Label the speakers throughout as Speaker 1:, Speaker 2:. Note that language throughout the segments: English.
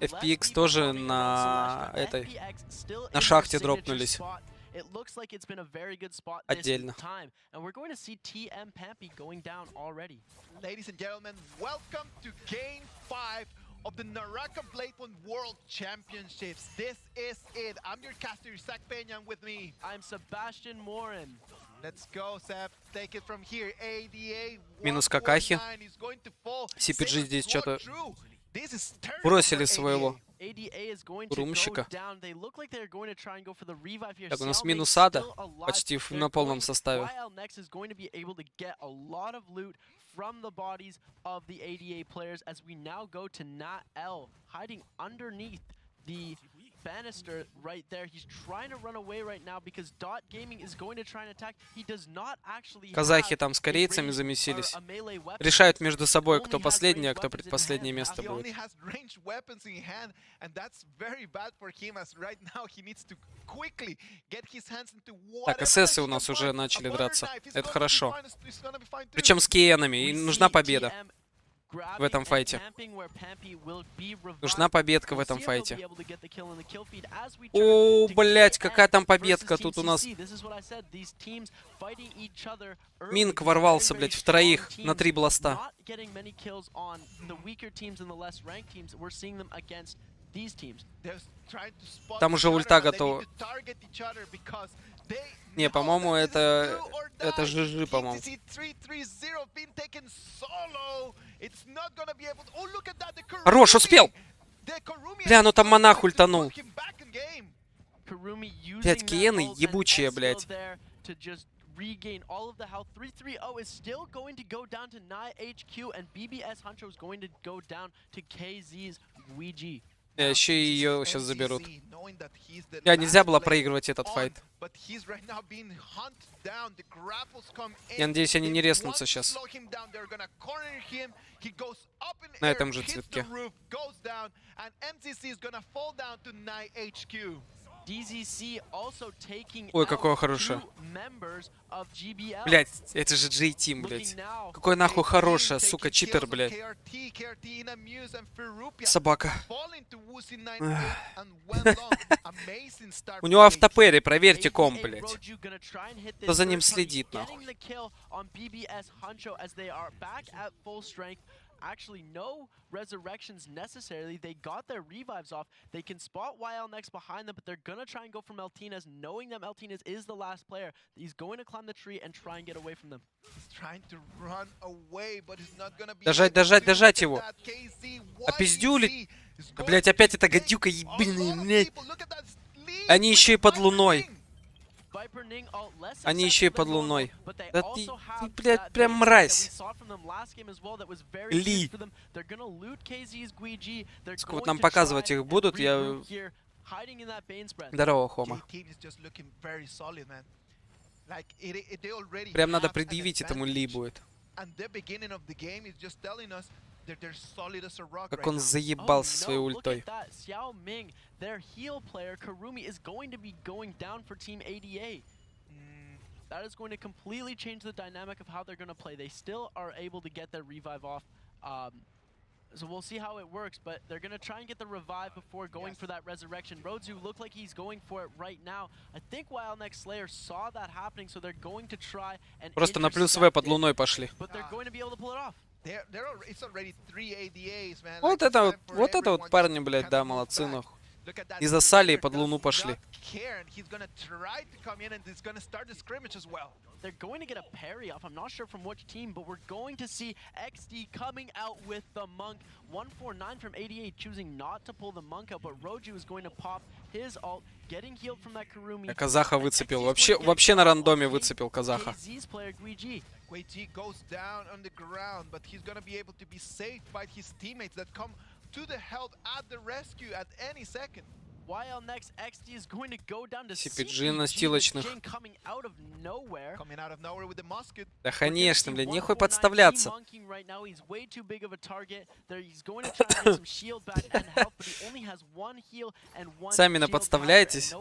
Speaker 1: FPX тоже на шахте дропнулись. Отдельно.
Speaker 2: Of the Naraka Bladepoint World Championships. This is it. I'm your caster, Zach Peña, with me.
Speaker 3: I'm Sebastian Morin.
Speaker 2: Let's go, Seb. Take it from here. ADA.
Speaker 1: Минус какахи. CPG здесь что-то бросили своего румщика. Так, у нас минус ада почти на полном составе.
Speaker 3: From the bodies of the ADA players as we now go to Nat L, hiding underneath the banister right there. He's trying to run away right now because Dot Gaming is going to try and attack. He does not actually.
Speaker 1: Казахи там с корейцами замесились. Решают между собой, кто последний, а кто предпоследнее место будет. Так, ССы у нас уже начали драться. Это хорошо. Причем с Киенами. И нужна победа в этом файте. Нужна победка в этом файте. О, блять, какая там победка тут у нас. Минк ворвался, блять, в троих на 3 бласта. Там уже ульта готова. Не, по-моему, это ЖЖ, по-моему. Хорош, успел! Бля, ну там монах ультанул. Блять, киены ебучие, блять.
Speaker 3: Regain all of the health. 3-3-0 is still going to go down to NbwC, and BBS Huncho is going to go down to KZ's Ouija.
Speaker 1: Еще ее сейчас заберут. Нельзя было проигрывать этот файт. Я надеюсь, они не резнутся сейчас. На этом же цветке. Ой, какое хорошее. Блять, это же J-Team, блять. Какой нахуй хорошая, сука, читер, блять. Собака. У него автоперри, проверьте комп, блять. Кто за ним следит, нахуй.
Speaker 3: Actually, no resurrections necessarily. They got their revives off. They can spot YL next behind them, but they're gonna try and go for Meltinez, knowing that Meltinez is the last player. He's going to climb the tree and try and get away from them.
Speaker 2: He's trying to run away, but he's not gonna be.
Speaker 1: Дожать его. Опиздюли. Блять, опять эта гадюка ебаная, блять. Они еще и под луной. Они еще и под луной. Да ты, блядь, прям мразь. Ли. Вот нам показывать их будут, я... Здорово, Хома. Прям надо предъявить этому Ли будет. Как он заебал со своей ультой.
Speaker 3: Their heal player, Karumi, is going to be going down for Team ADA. That is going to completely change the dynamic of how they're going to play. They still are able to get their revive off. So we'll see how it works, but they're going to try and get the revive before going for that resurrection. Rodzu looked like he's going for it right now. I think Wild Next Slayer saw that happening, so they're going to try and
Speaker 1: просто на плюс В под луной пошли.
Speaker 3: But they're going to be able to pull it off.
Speaker 1: Вот это вот парни, блядь, да, молодцы, нахуй. И засали, и под луну пошли.
Speaker 3: They're going to get a parry off. I'm not sure from which team, but we're going to see XD coming out with the monk. 149 from 88 choosing not to pull the monk out, but Roju is going to pop his ult, getting healed from that Karumi.
Speaker 1: Я казаха выцепил. Вообще на рандоме выцепил казаха.
Speaker 2: Guiji goes down on the ground, but he's going to be able to be saved by his teammates that come to the help at the rescue at any second.
Speaker 3: YL next XD is going to go down to
Speaker 1: CPG настилочных. Да, конечно, блин, нехуй подставляться. Сами наподставляетесь.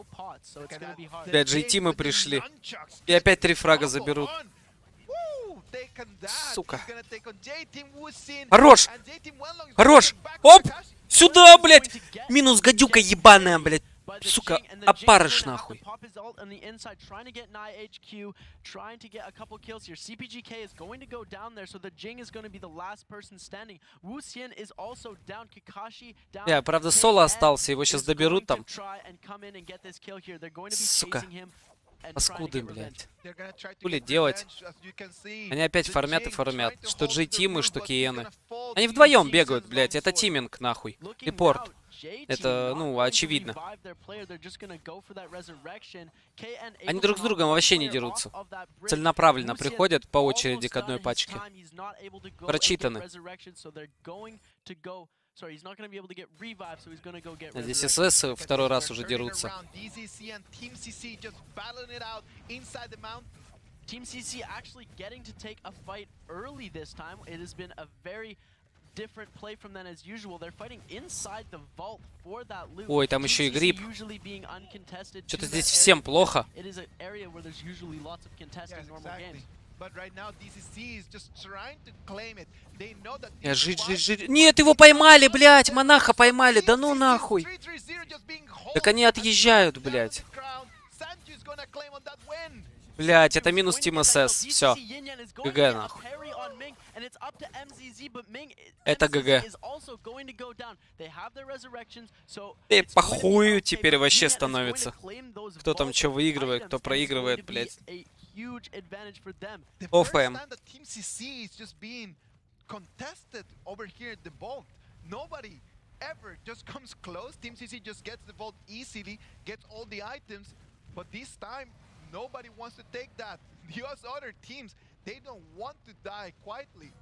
Speaker 1: Блядь, GT мы пришли. И опять 3 фрага заберут. Сука. Хорош! Хорош! Оп! Сюда, блядь! Минус гадюка ебаная, блядь. Сука, опарыш нахуй. Я, правда, соло остался, его сейчас доберут там. Сука. Паскуды, блядь. Хули делать? Они опять фармят и фармят. Что G-тимы, что Киены. Они вдвоем бегают, блядь. Это тиминг, нахуй. И порт. Это, ну, очевидно. Они друг с другом вообще не дерутся. Целенаправленно приходят по очереди к одной пачке. Прочитаны. Здесь СС второй раз уже дерутся.
Speaker 3: Team CC actually getting to take a fight early this time. It has been a very different play from them as usual. They're fighting inside the vault for that loot.
Speaker 1: Ой, там еще и гриб. Что-то здесь всем плохо.
Speaker 3: It is an area where there's usually lots of contests in normal games.
Speaker 2: But right now DCC is just trying to claim it. They know that
Speaker 1: Нет, его поймали, блядь, монаха поймали. Да ну нахуй. Так они отъезжают, блядь. Блядь, это минус Team SS. Все. ГГ, нахуй. Это ГГ. И похую теперь вообще становится. Кто там что выигрывает, кто проигрывает, блядь. ОФМ.
Speaker 2: Ever just comes close. Team CC just gets the vault easily, gets all the items, but this time nobody wants to take that. The other teams, they don't want to die quietly.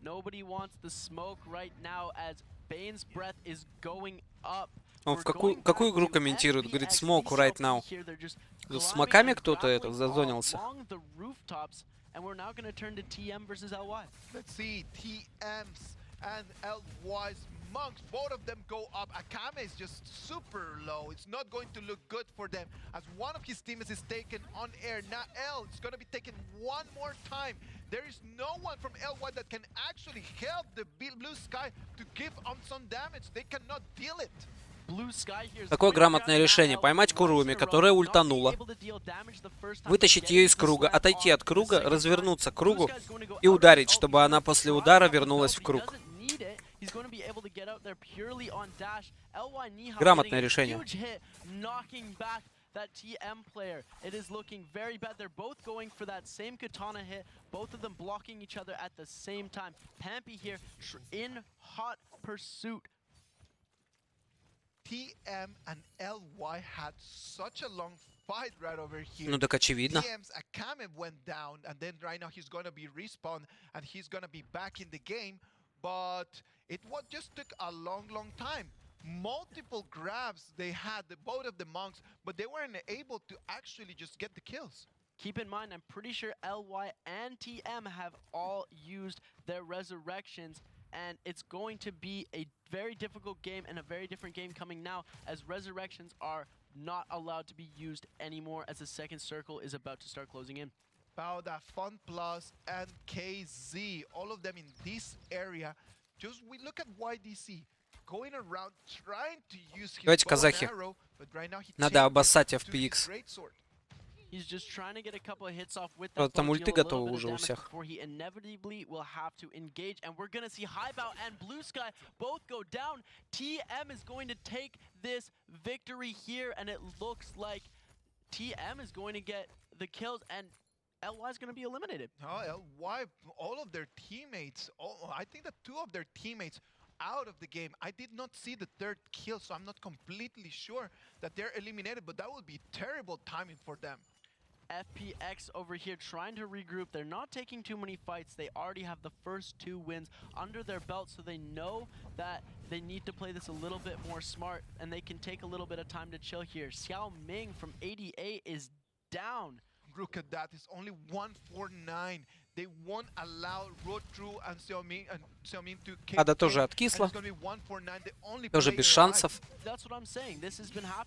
Speaker 3: Nobody wants the smoke right now as Bane's breath is going up.
Speaker 1: Он в какую игру комментирует? Говорит, smoke right now. С смоками кто-то это зазонился?
Speaker 3: And we're now going to turn to TM versus LY.
Speaker 2: Let's see, TM's and LY's monks, both of them go up. Akame is just super low. It's not going to look good for them as one of his teammates is taken on air. Now L is going to be taken one more time. There is no one from LY that can actually help the blue sky to give some damage. They cannot deal it.
Speaker 1: Такое грамотное решение. Поймать Куруми, которая ультанула, вытащить ее из круга, отойти от круга, развернуться к кругу и ударить, чтобы она после удара вернулась в круг. Грамотное решение.
Speaker 3: That TM player, it is looking very bad. They're both going for that same katana hit, both of them blocking each other at the same time. Pampy here in hot pursuit.
Speaker 2: TM and LY had such a long fight right over here.
Speaker 1: Ну так очевидно.
Speaker 2: TM's Akame went down, and then right now he's gonna be respawned, and he's gonna be back in the game. But it just took a long time. Multiple grabs they had, both of the monks, but they weren't able to actually just get the kills.
Speaker 3: Keep in mind, I'm pretty sure LY and TM have all used their resurrections, and it's going to be a very difficult game and a very different game coming now, as resurrections are not allowed to be used anymore as the second circle is about to start closing in.
Speaker 2: Bauda, Fun Plus, and KZ, all of them in this area. Just we look at YDC. Going around trying to use his
Speaker 1: Давайте, казахи.
Speaker 2: arrow, but right now he
Speaker 1: Надо обоссать FPX.
Speaker 3: He's just trying to get a couple of hits off with
Speaker 1: Вот
Speaker 3: that
Speaker 1: там
Speaker 3: bow,
Speaker 1: ульты
Speaker 3: deal a little
Speaker 1: готовы
Speaker 3: bit of
Speaker 1: уже у
Speaker 3: damage
Speaker 1: всех.
Speaker 3: before he inevitably will have to engage, and we're gonna see Highbow and Blue Sky both go down. TM is going to take this victory here, and it looks like TM is going to get the kills, and LY is going to be eliminated.
Speaker 2: Oh, LY, all of their teammates, I think that two of their teammates out of the game. I did not see the third kill, so I'm not completely sure that they're eliminated, but that would be terrible timing for them.
Speaker 3: FPX over here trying to regroup. They're not taking too many fights. They already have the first 2 wins under their belt, so they know that they need to play this a little bit more smart, and they can take a little bit of time to chill here. Xiao Ming from ADA is down.
Speaker 2: Look at that, it's only 149. They won't allow Road True and Xiaoming to kill.
Speaker 1: Ада тоже откисла. Тоже без шансов.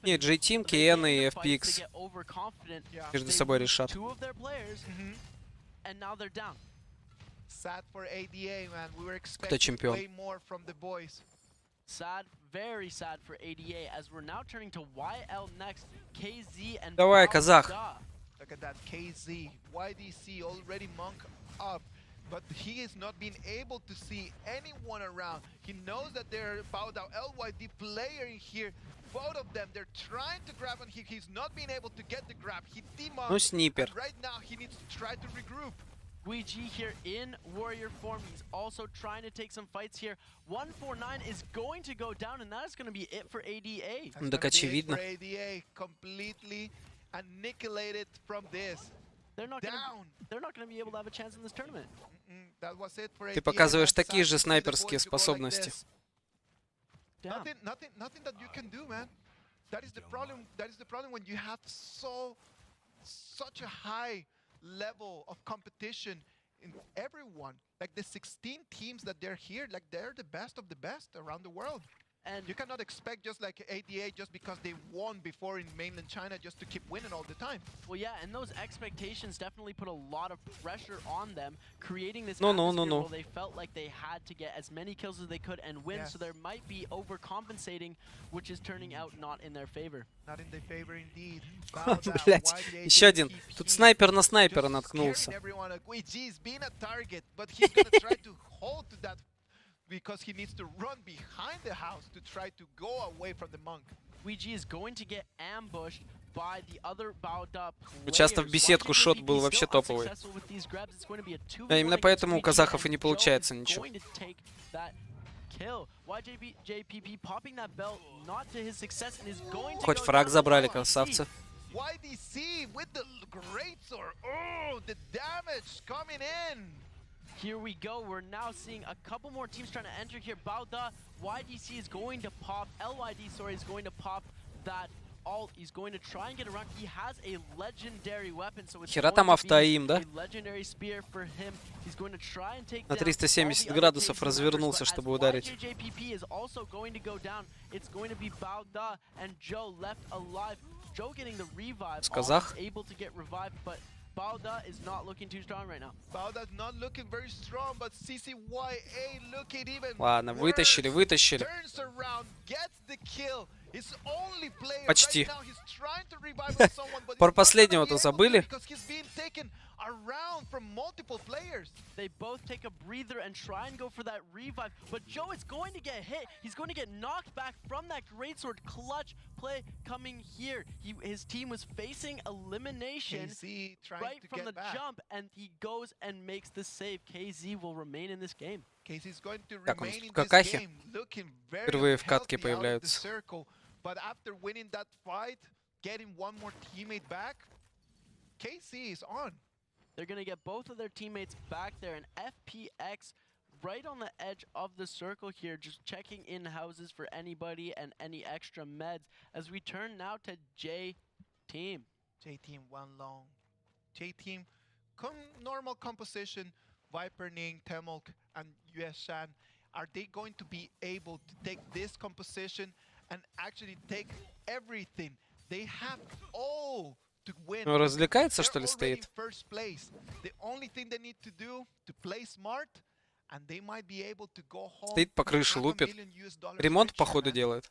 Speaker 1: Нет, J-Team, KN и FPX между собой решат. Кто чемпион?
Speaker 3: Sad, very sad for ADA as we're now turning to YL next. KZ and
Speaker 1: Давай, казах.
Speaker 2: Look at that KZ. YDC already monk up, but he is not being able to see anyone around. He knows that they're about our LYD player in here. Both of them, they're trying to grab on him. He's not being able to get the grab. He demonked.
Speaker 1: Ну, снипер.
Speaker 2: Right now, he needs to try to regroup.
Speaker 3: Nbwc here in warrior form. He's also trying to take some fights here. 149 is going to go down, and that is going to be it for ADA.
Speaker 1: Ну, так очевидно.
Speaker 2: ADA completely annihilated from this.
Speaker 3: They're not going to be able to have a chance in this tournament.
Speaker 2: That was it for
Speaker 1: Ты
Speaker 2: ADA.
Speaker 1: показываешь такие же снайперские способности.
Speaker 2: Nothing that you can do, man. That is the problem. That is the problem when you have such a high level of competition in everyone. Like the 16 teams that they're here, like they're the best of the best around the world. And you cannot expect just like ADA just because they won before in mainland China just to keep winning all the time.
Speaker 3: Well, yeah, and those expectations definitely put a lot of pressure on them, creating this atmosphere where they felt like they had to get as many kills as they could and win, so there might be overcompensating, which is turning out not in their favor.
Speaker 2: Not in their favor indeed.
Speaker 1: Блять, еще один. Тут снайпер на снайпера наткнулся.
Speaker 2: Because he needs to run behind the house to try to go away from the monk.
Speaker 3: Nbwc is going to get ambushed by the other Bauda players.
Speaker 1: Часто в беседку шот был вообще топовый. Именно поэтому у казахов и не получается ничего. Хоть фраг забрали, красавцы.
Speaker 2: YDC with the great sword. Oh, the damage coming in.
Speaker 3: Here we go. We're now seeing a couple more teams trying to enter here. Bauda, YDC is going to pop. LYD, sorry, is going to pop that ult. He's going to try and get around. He has a legendary weapon, so it's
Speaker 1: Хера там автоим, да?
Speaker 3: a legendary spear for him. He's going to try and take
Speaker 1: На 370 градусов развернулся, чтобы ударить.
Speaker 3: YJJPP is also going to go down. It's going to be Bauda and Joe left alive. Joe getting the revive.
Speaker 1: Казах.
Speaker 3: Able to get revived, but Bauda is not looking too strong right now.
Speaker 2: Bauda is not looking very strong, but CCYA looking even
Speaker 1: Ладно, вытащили.
Speaker 2: Turns around, gets the kill. His only player
Speaker 1: Почти.
Speaker 2: right now, he's trying to revive someone, but
Speaker 1: Про последнего-то забыли?
Speaker 2: because he's being taken around from multiple players.
Speaker 3: They both take a breather and try and go for that revive, but Joe is going to get hit. He's going to get knocked back from that greatsword. Clutch play coming here. His team was facing elimination right from the jump, and he goes and makes the save. KZ will remain in this game.
Speaker 2: KZ is going to remain in this game, looking very
Speaker 1: Впервые в катке
Speaker 2: healthy out of the
Speaker 1: появляются.
Speaker 2: circle. But after winning that fight, getting one more teammate back, KZ is on.
Speaker 3: They're going to get both of their teammates back there, and FPX right on the edge of the circle here, just checking in houses for anybody and any extra meds. As we turn now to J-Team.
Speaker 2: J-Team one long. J-Team, normal composition, Viper, Ning, Temolk, and USShan. Are they going to be able to take this composition and actually take everything? They have all to win.
Speaker 1: Ну, развлекается, что ли, стоит?
Speaker 2: First place. The only thing they need to do to play smart, and they might be able to go home.
Speaker 1: Стоит по крыше, лупит. Ремонт, походу, делает.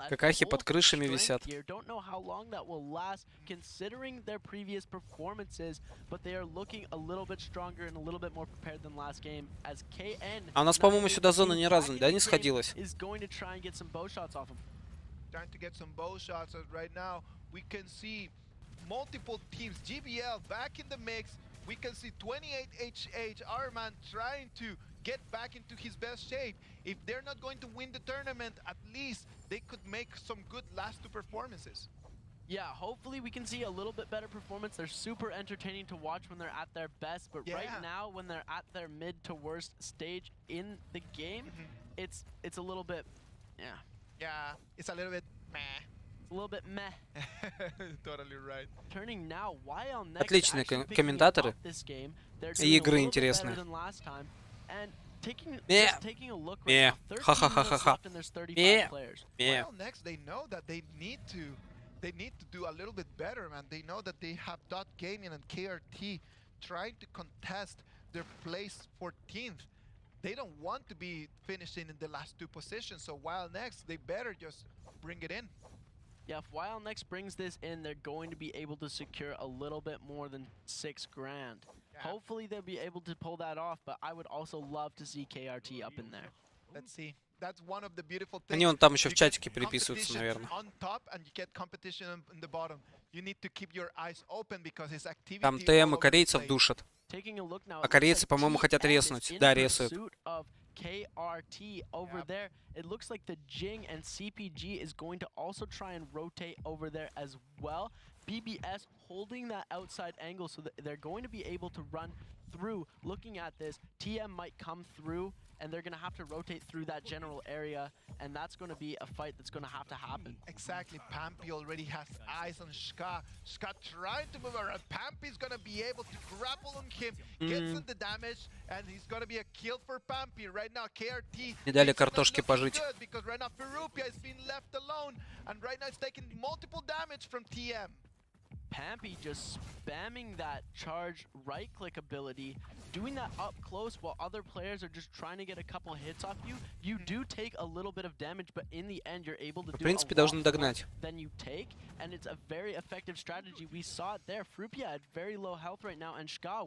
Speaker 1: Какахи под крышами висят.
Speaker 3: Don't know how long that will last, considering their previous performances, but they are looking a little bit stronger and a little bit more prepared than last game. As KN,
Speaker 1: А у нас, по-моему, сюда зона ни разу, да, не сходилась?
Speaker 3: is going to try and get some bow shots off him.
Speaker 2: Trying to get some bow shots right now. We can see multiple teams. GBL back in the mix. We can see 28HH, our man, trying to get back into his best shape. If they're not going to win the tournament, at least they could make some good last two performances.
Speaker 3: Yeah, hopefully we can see a little bit better performance. They're super entertaining to watch when they're at their best, but right now when they're at their mid to worst stage in the game, it's a little bit,
Speaker 2: Yeah, it's a little bit meh.
Speaker 3: A little bit meh.
Speaker 2: Totally right.
Speaker 3: Turning now, YL next.
Speaker 1: Отличные комментаторы. И игры интересные.
Speaker 3: Taking a look right now, 13 minutes left and there's 35 players.
Speaker 2: Well, next they know that they need to do a little bit better, man. They know that they have Dot Gaming and KRT trying to contest their place 14th. they don't want to be finishing in the last 2 positions. So Wild next, they better just bring it in.
Speaker 3: Yeah, if Wild next brings this in, they're going to be able to secure a little bit more than $6 grand.
Speaker 2: Yeah.
Speaker 3: Hopefully they'll be able to pull that off, but I would also love to see KRT up in there.
Speaker 2: Let's see. That's one of the beautiful things.
Speaker 1: Они вон там еще в
Speaker 2: You get
Speaker 1: чатике переписываются,
Speaker 2: competition
Speaker 1: наверное.
Speaker 2: on top and you get competition in the bottom. You need to keep your eyes open because his activity
Speaker 1: Там
Speaker 2: all
Speaker 1: ТМ и
Speaker 2: over the
Speaker 1: корейцев
Speaker 2: place.
Speaker 1: душат.
Speaker 3: Taking a look now,
Speaker 1: А корейцы, по-моему, хотят резнуть. Да, ресают.
Speaker 3: KRT over there. It looks like the Jing and CPG is going to also try and rotate over there as well. BBS holding that outside angle so that they're going to be able to run through. Looking at this, TM might come through and they're going to have to rotate through that general area, and that's going to be a fight that's going to have to happen.
Speaker 2: Exactly. Pampy already has eyes on Ska. Ska trying to move around. Pampy's going to be able to grapple on him, gets in the damage, and he's going to be a kill for Pampy. Right now, KRT
Speaker 1: Не дали картошке пожить.
Speaker 2: because right now Ferupia is being left alone, and right now it's taking multiple damage from TM.
Speaker 3: Pampy just spamming that charge right-click ability, doing that up close while other players are just trying to get a couple hits off you. You do take a little bit of damage, but in the end, you're able to
Speaker 1: В
Speaker 3: do
Speaker 1: принципе,
Speaker 3: a lot
Speaker 1: должны
Speaker 3: more
Speaker 1: догнать.
Speaker 3: than you take, and it's a very effective strategy. We saw it there. Ferupia had very low health right now, and Ska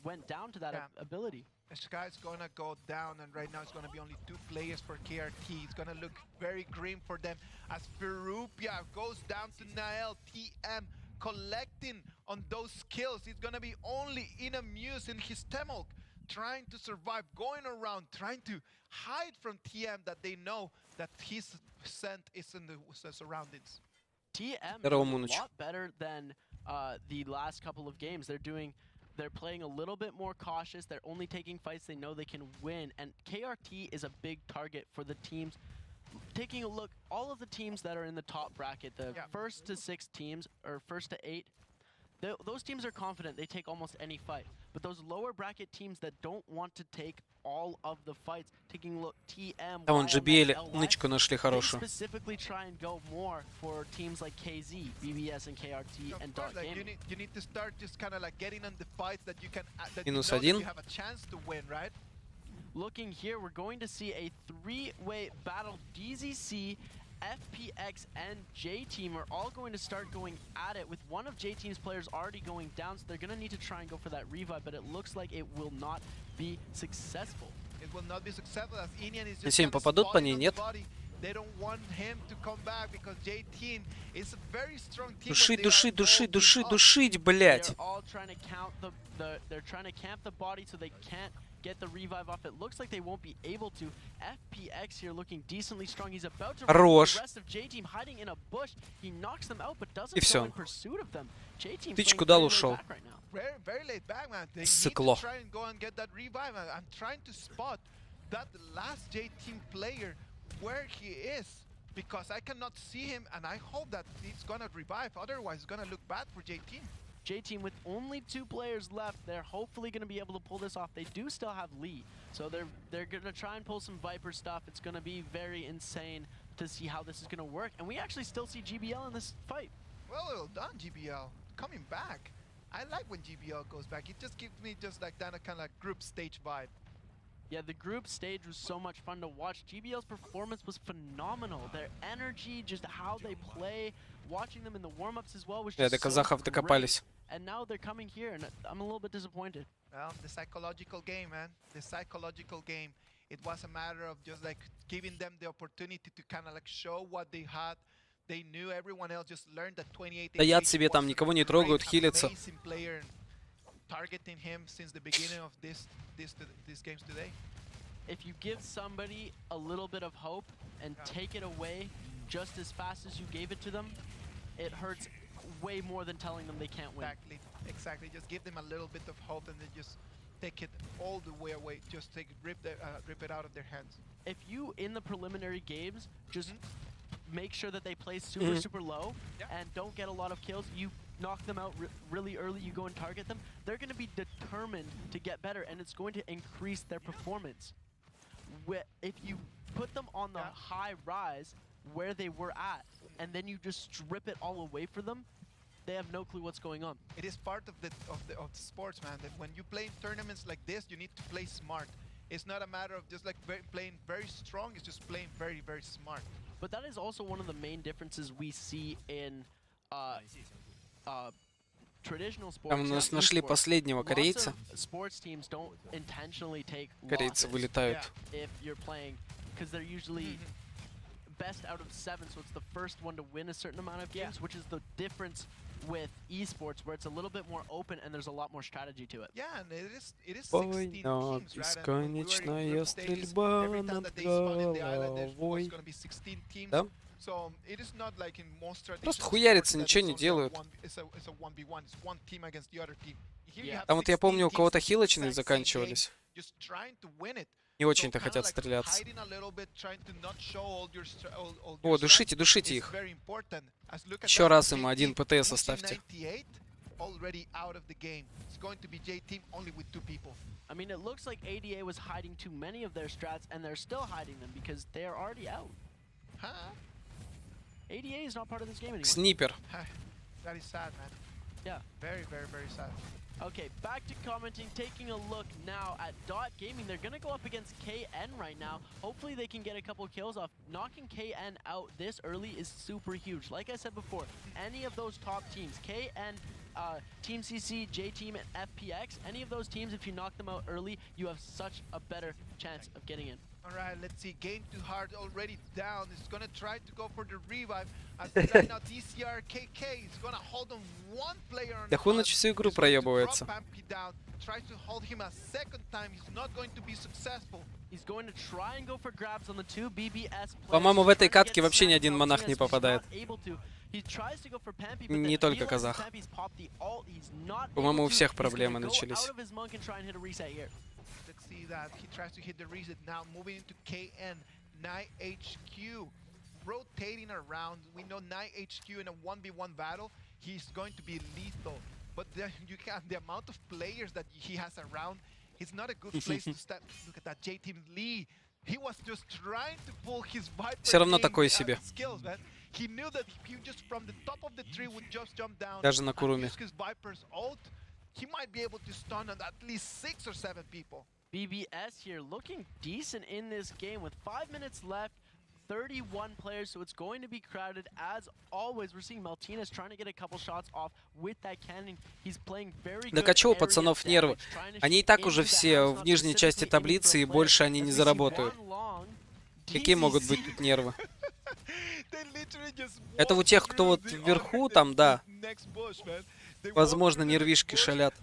Speaker 3: went down to that ability.
Speaker 2: Sky's gonna go down, and right now it's gonna be only 2 players for KRT. It's gonna look very grim for them as Ferupia goes down to Nael. TM collecting on those kills. It's gonna be only Inamuse in his Temulk, trying to survive, going around, trying to hide from TM that they know that his scent is in the surroundings.
Speaker 3: TM
Speaker 1: Здорово,
Speaker 3: is
Speaker 1: Муныч.
Speaker 3: a lot better than the last couple of games. They're playing a little bit more cautious. They're only taking fights they know they can win, and KRT is a big target for the teams. Taking a look, all of the teams that are in the top bracket, the first to 6 teams, or first to 8, those teams are confident they take almost any fight. But those lower bracket teams that don't want to take all of the fights, taking a look, TM,
Speaker 1: Там вон JBL
Speaker 3: YMX,
Speaker 1: нычку нашли
Speaker 3: they
Speaker 1: хорошую.
Speaker 3: specifically try and go more for teams like KZ, BBS, and KRT, and
Speaker 2: Of course,
Speaker 3: Dark
Speaker 2: like
Speaker 3: Gaming.
Speaker 2: you need to start just kind of like getting on the fights that you can that you know
Speaker 1: Минус
Speaker 2: that
Speaker 1: один.
Speaker 2: you have a chance to win, right?
Speaker 3: Looking here, we're going to see a 3-way battle. DZC, FPX, and J-Team are all going to start going at it, with one of J-Team's players already going down, so they're going to need to try and go for that revive, but it looks like it will not be successful.
Speaker 2: It will not be successful as Inian is just
Speaker 1: Если им
Speaker 2: kinda
Speaker 1: попадут по
Speaker 2: spawning
Speaker 1: ней,
Speaker 2: on the
Speaker 1: нет?
Speaker 2: body. They don't want him to come back because J-Team is a very strong team.
Speaker 1: Душить,
Speaker 2: when they are
Speaker 1: душить, душить,
Speaker 2: all
Speaker 1: душить,
Speaker 2: teamed up.
Speaker 1: душить, блять.
Speaker 3: They're all trying to count they're trying to camp the body so they can't get the revive off. It looks like they won't be able to. FPX here looking decently strong. He's about to run
Speaker 1: Хорош.
Speaker 3: the rest of J-Team hiding in a bush. He knocks them out but doesn't
Speaker 1: И всё.
Speaker 3: go in pursuit of them. J-Team
Speaker 1: Птичку
Speaker 3: playing
Speaker 1: дал,
Speaker 3: very
Speaker 1: ушел.
Speaker 3: laid back right now.
Speaker 2: Very, very laid back, man. They
Speaker 1: Сыкло.
Speaker 2: need to try and go and get that revive. I'm trying to spot that last J-Team player where he is, because I cannot see him, and I hope that he's gonna revive. Otherwise, it's gonna look bad for J-Team.
Speaker 3: J-Team with only 2 players left, they're hopefully going to be able to pull this off. They do still have Lee, so they're going to try and pull some Viper stuff. It's going to be very insane to see how this is going to work, and we actually still see GBL in this fight.
Speaker 2: Well done, GBL. Coming back. I like when GBL goes back. It just gives me just like that kind of like group stage vibe.
Speaker 3: Yeah, the group stage was so much fun to watch. GBL's performance was phenomenal. Their energy, just how they play, watching them in the warm-ups as well was
Speaker 1: Да,
Speaker 3: just
Speaker 1: до казахов
Speaker 3: so
Speaker 1: докопались.
Speaker 3: great. And now they're coming here, and I'm a little bit disappointed.
Speaker 2: Well, the psychological game, man. The psychological game. It was a matter of just like giving them the opportunity to kind of like show what they had. They knew everyone else just learned that 28.
Speaker 1: Да яд себе там, никого не трогают, хилятся.
Speaker 2: Amazing player, targeting him since the beginning of these games today.
Speaker 3: If you give somebody a little bit of hope and take it away just as fast as you gave it to them, it hurts way more than telling them they can't win.
Speaker 2: Exactly. Just give them a little bit of hope and then just take it all the way away. Just rip it out of their hands.
Speaker 3: If you, in the preliminary games, just make sure that they play super low and don't get a lot of kills, you knock them out really early, you go and target them, they're going to be determined to get better, and it's going to increase their performance. If you put them on the high rise where they were at, and then you just strip it all away for them, they have no clue what's going on.
Speaker 2: It is part of the sports, man. That when you play in tournaments like this, you need to play smart. It's not a matter of just like playing very strong, it's just playing very, very smart.
Speaker 3: But that is also one of the main differences we see in traditional sports.
Speaker 1: Там у нас нашли последнего корейца.
Speaker 3: Sports teams don't intentionally take
Speaker 1: Корейцы
Speaker 3: losses
Speaker 1: вылетают.
Speaker 3: if you're playing, because they're usually best out of 7, so it's the first one to win a certain amount of games, which is the difference with esports, where it's a little bit more open and there's a lot more strategy to it.
Speaker 2: Yeah, and it is 16 teams, right?
Speaker 1: Бесконечная стрельба над головой. Да?
Speaker 2: So it is not like in most traditional
Speaker 1: Просто хуярятся,
Speaker 2: sports that
Speaker 1: ничего
Speaker 2: it's
Speaker 1: не
Speaker 2: also
Speaker 1: делают.
Speaker 2: it's a 1v1, it's one team against the other team. Here you have
Speaker 1: Там вот я помню, у
Speaker 2: 16
Speaker 1: кого-то
Speaker 2: teams,
Speaker 1: хилочные
Speaker 2: exact same game,
Speaker 1: заканчивались.
Speaker 2: just trying to win it.
Speaker 1: Не очень-то
Speaker 2: So
Speaker 1: хотят
Speaker 2: kinda like
Speaker 1: стреляться.
Speaker 2: hiding a little bit, trying to not show all your
Speaker 1: О,
Speaker 2: strength
Speaker 1: душите, душите
Speaker 2: is
Speaker 1: их.
Speaker 2: very important. As look at
Speaker 1: Еще
Speaker 2: that,
Speaker 1: раз им
Speaker 2: JT,
Speaker 1: один ПТС оставьте.
Speaker 2: EG98 already out of the game. It's going to be J-Team only with 2 people.
Speaker 3: I mean, it looks like ADA was hiding too many of their strats, and they're still hiding them because they're already out.
Speaker 2: Huh?
Speaker 3: ADA is not part of this game anymore.
Speaker 1: Снипер.
Speaker 2: That is sad, man.
Speaker 3: Yeah.
Speaker 2: Very, very, very sad.
Speaker 3: Okay, back to commenting, taking a look now at Dot Gaming. They're going to go up against KN right now. Hopefully they can get a couple kills off. Knocking KN out this early is super huge. Like I said before, any of those top teams, KN, Team CC, J-Team, and FPX, any of those teams, if you knock them out early, you have such a better chance of getting in.
Speaker 2: All right, let's see. Game too hard already down. It's going to try to go for the revive. As right now, DCR KK is going to hold on one player on
Speaker 1: Да Хуныч всю игру проебывается.
Speaker 2: Tries to hold him a second time. He's not going to be successful.
Speaker 3: He's going to try and go for grabs on the 2 BBS.
Speaker 1: По-моему, в этой катке вообще ни один монах не попадает. Не только казах. По-моему, у всех проблемы начались.
Speaker 2: Let's see that he tries to hit the reset now, moving into KN, 9HQ, rotating around. We know 9HQ in a 1v1 battle, he's going to be lethal. But you can the amount of players that he has around, it's not a good place to step. Look at that, J-Team Lee. He was just trying to pull his Viper
Speaker 1: Все равно такой себе.
Speaker 2: skills, man. He knew that if he just from the top of the tree would just jump down
Speaker 1: Даже на
Speaker 2: and
Speaker 1: Куруме.
Speaker 2: use his Viper's ult, he might be able to stun at least 6 or 7 people.
Speaker 3: BBS here looking decent in this game with 5 minutes left, 31 players, so it's going to be crowded as always. We're seeing Maltines trying to get a couple shots off with that cannon. He's playing very good.
Speaker 1: Так а чё у пацанов нервы? Они и так уже все в нижней части таблицы, и больше они не заработают. Какие могут быть тут нервы? Это у тех, кто вот вверху, там, да. Возможно, нервишки шалят.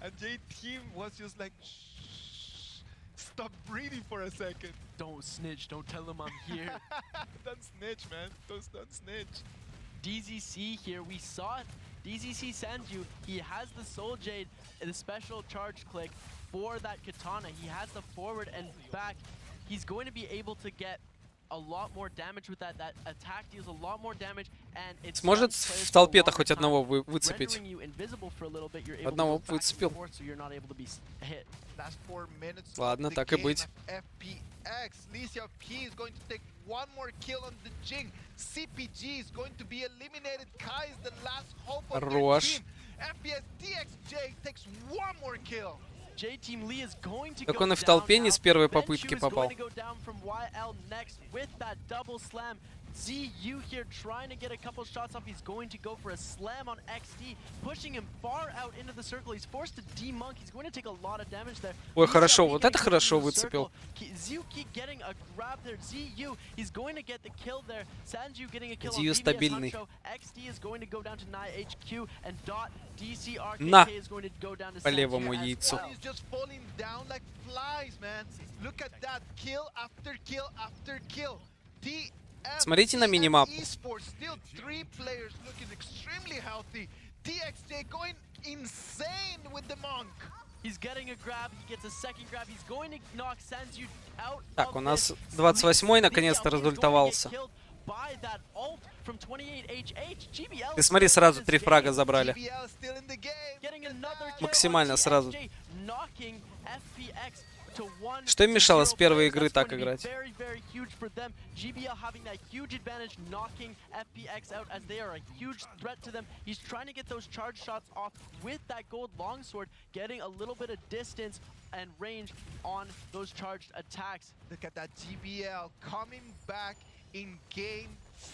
Speaker 2: Stop breathing for a second.
Speaker 3: Don't snitch, don't tell him I'm here.
Speaker 2: Don't snitch, man. Don't snitch.
Speaker 3: DZC here, we saw it. DZC sends you. He has the Soul Jade, the special charge click for that katana. He has the forward and back. He's going to be able to get a lot more damage with that. That attack deals a lot more damage, and it's
Speaker 1: Сможет в толпе-то хоть одного выцепить? Одного выцепил. Ладно, так и быть.
Speaker 2: Is going to take one more kill on the Jing. CPG is going to be eliminated. Kai is the last hope of their team. FPS DXJ takes one more kill.
Speaker 1: Так он и в толпе не с первой попытки попал.
Speaker 3: ZU here trying to get a couple shots off. He's going to go for a slam on XD, pushing him far out into the circle. He's forced to demonk. He's going to take a lot of damage there.
Speaker 1: Ой, хорошо, вот это хорошо выцепил.
Speaker 3: ZU keep getting a grab there. ZU, he's going to get the kill there. Sanju getting a kill
Speaker 1: ZU стабильный.
Speaker 3: XD is going to go down to 9HQ and Dot DCR
Speaker 1: На,
Speaker 3: is going to go down to
Speaker 1: по левому яйцу.
Speaker 2: He's just falling down like flies, man. Look at that, kill after kill after kill.
Speaker 1: Смотрите на минимап.
Speaker 2: Esports, still 3 players looking extremely healthy. DXJ going insane with the monk.
Speaker 3: He's getting a grab, he gets a second grab, he's going to knock Sanju out.
Speaker 1: Так, у нас 28-й наконец-то разультовался. Ты смотри, сразу 3 фрага забрали. Максимально сразу. Что им мешало с первой игры так играть?
Speaker 3: and range on those charged attacks.
Speaker 2: Look at that GBL coming back in game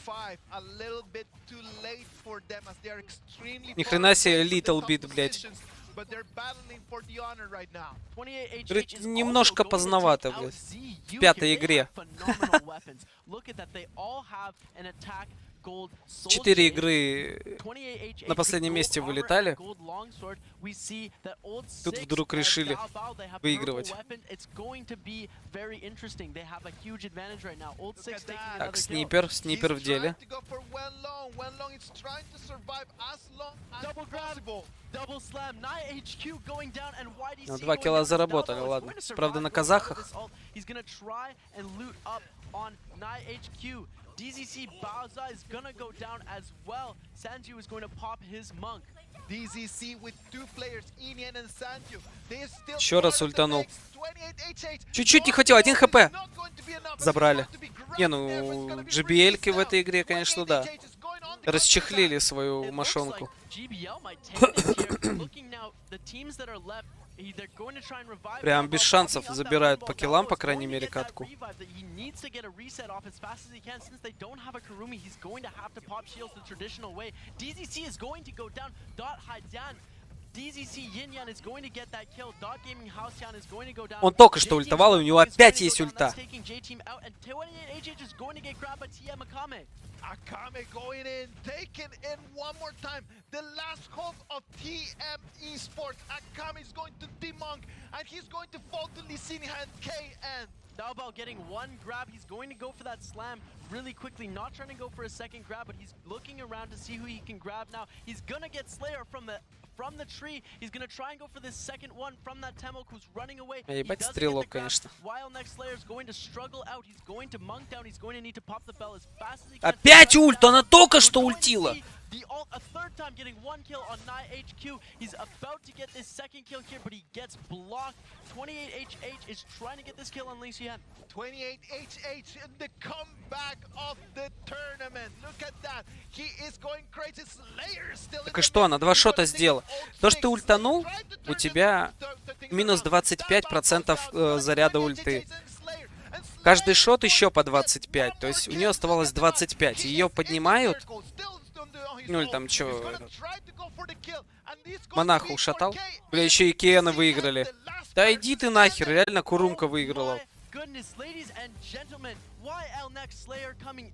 Speaker 2: 5. A little bit too late for them as they are extremely
Speaker 1: Ни хрена себе,
Speaker 2: far away from the
Speaker 1: little
Speaker 2: top
Speaker 1: bit, блядь.
Speaker 2: positions, but they're battling for the honor right now.
Speaker 3: 28
Speaker 1: Говорит,
Speaker 3: HH is
Speaker 1: немножко
Speaker 3: also going to
Speaker 1: поздновато,
Speaker 3: take out
Speaker 1: блядь.
Speaker 3: ZU
Speaker 1: В пятой
Speaker 3: here. They
Speaker 1: игре.
Speaker 3: have phenomenal weapons. Look at that, they all have an attack gold soul
Speaker 1: 4
Speaker 3: chain.
Speaker 1: игры
Speaker 3: 28
Speaker 1: на последнем
Speaker 3: with
Speaker 1: месте
Speaker 3: gold armor
Speaker 1: вылетали.
Speaker 3: and gold longsword. We see that old
Speaker 1: Тут
Speaker 3: 6
Speaker 1: вдруг
Speaker 3: and
Speaker 1: решили
Speaker 3: Bao Bao, they have
Speaker 1: выигрывать.
Speaker 3: purple weapons. It's going to be very interesting. They have a huge advantage right now. Old 6 taking
Speaker 2: that.
Speaker 3: another
Speaker 1: Так,
Speaker 3: kill.
Speaker 1: снайпер, снайпер в
Speaker 2: He's
Speaker 1: деле.
Speaker 2: trying to go for Wenlong. Wenlong is trying to survive as long as
Speaker 3: Double grab.
Speaker 2: possible.
Speaker 3: Double slam, HQ going down and YDC
Speaker 1: Ну, 2
Speaker 3: going
Speaker 1: килла
Speaker 3: down.
Speaker 1: заработали,
Speaker 3: Bao Bao is
Speaker 1: ладно.
Speaker 3: going to
Speaker 1: Правда,
Speaker 3: survive
Speaker 1: на
Speaker 3: going out of
Speaker 1: казахах.
Speaker 3: this ult. He's gonna try and loot up on HQ. DZC Baoza is gonna go down as well. Sanju is going to pop his monk.
Speaker 2: DZC with 2 players, Inian and Sanju. They still
Speaker 1: Еще раз
Speaker 2: part of the
Speaker 1: ультанул.
Speaker 2: mix. 28 HH.
Speaker 1: Чуть-чуть не
Speaker 2: Not
Speaker 1: хватило, 1
Speaker 2: going
Speaker 1: хп.
Speaker 2: to be enough, but it's
Speaker 1: Забрали.
Speaker 2: going to be grabbed
Speaker 1: Не,
Speaker 2: there,
Speaker 1: ну,
Speaker 2: but it's gonna be
Speaker 1: GBL-ки в
Speaker 2: released
Speaker 1: этой
Speaker 2: now.
Speaker 1: игре, конечно, да.
Speaker 2: 28 is going on the
Speaker 1: Расчехлили
Speaker 2: counter
Speaker 1: свою
Speaker 3: It looks
Speaker 1: мошонку.
Speaker 3: like GBL might take this here. Looking now, the teams that are left, they're going to try and revive
Speaker 1: Прям
Speaker 3: Bao Bao,
Speaker 1: без шансов
Speaker 3: popping up that
Speaker 1: забирают
Speaker 3: one
Speaker 1: по
Speaker 3: ball.
Speaker 1: киллам,
Speaker 3: Bao
Speaker 1: по
Speaker 3: Bao is
Speaker 1: крайней
Speaker 3: going to
Speaker 1: мере,
Speaker 3: get that
Speaker 1: катку.
Speaker 3: revive that he needs to get a reset off as fast as he can. Since they don't have a Karumi, he's going to have to pop shields the traditional way. DZC is going to go down. Dot Haidian. DZC Yin-Yan is going to get that kill. Dot Gaming Houseyan is going to go down.
Speaker 1: Он только что
Speaker 3: J-Team's
Speaker 1: ультовал, и у него
Speaker 3: Guangdong is
Speaker 1: опять
Speaker 3: going to
Speaker 1: есть
Speaker 3: go down.
Speaker 1: ульта.
Speaker 3: That's taking J-Team out, and 28 HH is going to get grabbed by TM Akame.
Speaker 2: Akame going in, taken in one more time. The last hope of TM Esports. Akame is going to demonk, and he's going to fall to Lee Sin and KN.
Speaker 3: Bao Bao getting one grab. He's going to go for that slam really quickly. Not trying to go for a second grab, but he's looking around to see who he can grab now. He's gonna get Slayer from the tree. He's gonna try and go for this second one from that Temok who's running away. He
Speaker 1: Ебать,
Speaker 3: doesn't get
Speaker 1: стрелок,
Speaker 3: the grab.
Speaker 1: конечно.
Speaker 3: While next Slayer is going to struggle out. He's going to monk down. He's going to need to pop the bell as fast as he can.
Speaker 1: Опять ульт, она только
Speaker 3: We're
Speaker 1: что
Speaker 3: going to
Speaker 1: ультила.
Speaker 3: see the ult a third time, getting one kill on HQ. He's about to get this second kill here, but he gets blocked. 28 HH is trying to get this kill on Lee Sian.
Speaker 2: 28 HH in the comeback of the tournament. Look at that. He is going crazy. Slayer still in
Speaker 1: Так и
Speaker 2: the
Speaker 1: что,
Speaker 2: mix.
Speaker 1: она 2 шота
Speaker 2: He's gonna
Speaker 1: сделала.
Speaker 2: take old
Speaker 1: То, что ты
Speaker 2: six.
Speaker 1: ультанул,
Speaker 2: Tried to
Speaker 1: у
Speaker 2: turn
Speaker 1: тебя
Speaker 2: things
Speaker 1: минус
Speaker 2: around.
Speaker 1: 25%
Speaker 2: That ball
Speaker 1: заряда
Speaker 2: goes down.
Speaker 1: ульты.
Speaker 2: 28 Slayer. And Slayer
Speaker 1: Каждый шот
Speaker 2: is
Speaker 1: еще по
Speaker 2: going to get
Speaker 1: 25.
Speaker 2: one
Speaker 1: То есть
Speaker 2: more
Speaker 1: у нее
Speaker 2: kill.
Speaker 1: оставалось
Speaker 2: Look at that.
Speaker 1: 25.
Speaker 2: He
Speaker 1: Ее
Speaker 2: is in the
Speaker 1: поднимают.
Speaker 2: circle, still on his
Speaker 1: Ну или
Speaker 2: own.
Speaker 1: там
Speaker 2: He's
Speaker 1: чё,
Speaker 2: gonna
Speaker 1: этот,
Speaker 2: try to go for the kill. And this going to
Speaker 1: монаха
Speaker 2: be
Speaker 1: ушатал.
Speaker 2: 4K.
Speaker 1: Бля, еще и Киена
Speaker 2: And
Speaker 1: выиграли.
Speaker 2: the last
Speaker 1: Да иди ты нахер, реально Курумка
Speaker 3: Oh
Speaker 1: выиграла.
Speaker 3: my goodness, ladies and gentlemen, YL next Slayer coming